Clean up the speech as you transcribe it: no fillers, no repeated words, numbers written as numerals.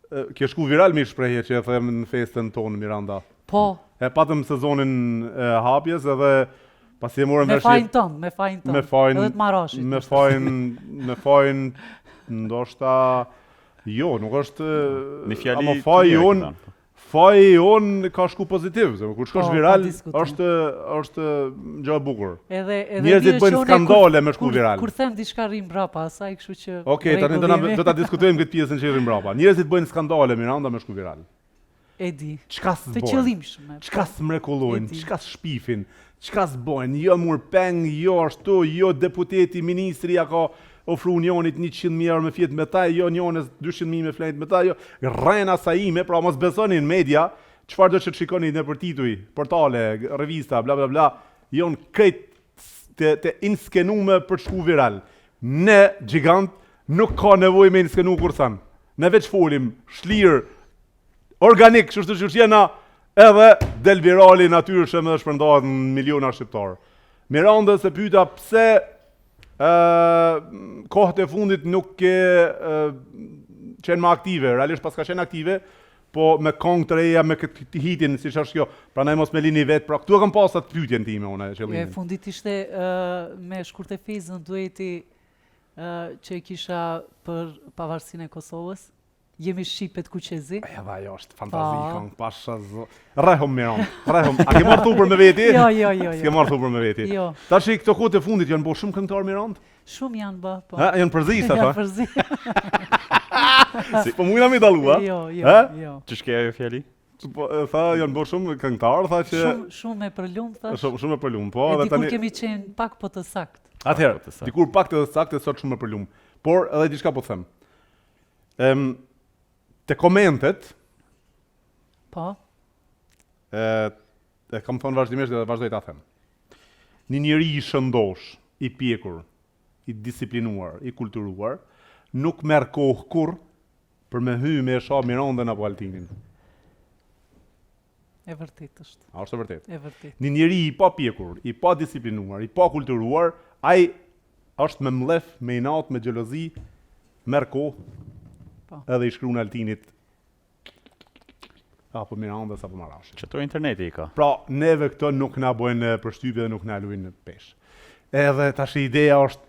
Kjo shku viral mi shprehje që e them në festën tonë Miranda. Po. E patëm sezonin e hapjes edhe pasi e morëm me fajin ton. Me fajin. Edhe të marrashit. Me fajin ndoshta jo, nuk është një fjali. Ama faji jon ka shku pozitiv, kur shkosh viral është gjë e bukur. Edhe njerëzit bëjnë skandale me shku viral. Kur them diçka rrim mbrapa asaj, kështu që Okej, tani do ta diskutojmë këtë pjesën që rrim mbrapa. Njerëzit bëjnë skandale Miranda me shku viral. E di. Çka s'bën? Të qëllimshme. Çka s'mrekullojnë, çka s'shpifin, çka s'bojnë, jo murpeng, jo ashtu, jo deputeti, ministri ja ka ofru unionit 100.000 euro me fjet me ta, jo unionës 200.000 me flet me ta, jo rrena sa ime, pra mos besoni në media, çfarë do që të shikoni në për tituj, portale, revista, bla bla bla, jon krejt të inskenume për të shku viral. Ne, gjigant, nuk ka nevojë me inskenu kursan. Ne veç folim, shlir, organik, kështu që jena edhe del virali natyrshëm dhe shpërndahet në miliona shqiptarë. Miranda se pyeta pse kohët e fundit nuk ke qenë më aktive, realisht pas ka qenë aktive, po me këngë të reja, me këtë hitin, si që është kjo, pra ne mos me lini vetë, pra këtu e kam pasat pyetjen time, une, E fundit ishte me shkurt e fizën dueti që e kisha për pavarësinë e Kosovës. Jemi Shqipet Kuqezi. Ja, ajo është fantazi, këngë, pasha zë... Rrehom Miran, rrehom. A ke marrë thupër me veti? Jo. S'ke marrë thupër me veti? Jo. Tash këto kohët e fundit janë bo shumë këngëtar Mirand? Shumë janë ba, po. Janë përzis, ta? Janë përzis. Po mujna mi dalu, a? Jo. Që shke ajo fjali? Tha, janë bo shumë këngëtar, tha që... Shumë e përlum, thash. Shumë e përlum, po. E dikur kemi qenë pak po të sakt. Atëherë, dikur pak të sakt e sot shumë e përlum. Por edhe diçka po them. Te komentet, po, e kam thonë vazhdimisht dhe vazhdoj ta them. Një njeri i shëndosh, i pjekur, i disiplinuar, i kulturuar, nuk merr kohë kur për me hy me shoh Mirandën apo Altinin. E vërtet është. A është e vërtet? E vërtet. Një njeri i pa pjekur, i pa disiplinuar, i pa kulturuar, ai është me mlef, me inat, me xhelozi, merr kohë. Edhe i shkruan Altinit apo Mirandës apo Marashit. Çto interneti i ka. Pra, neve këto nuk na bojnë përshtypje dhe nuk na luajnë pesh. Edhe tash ideja është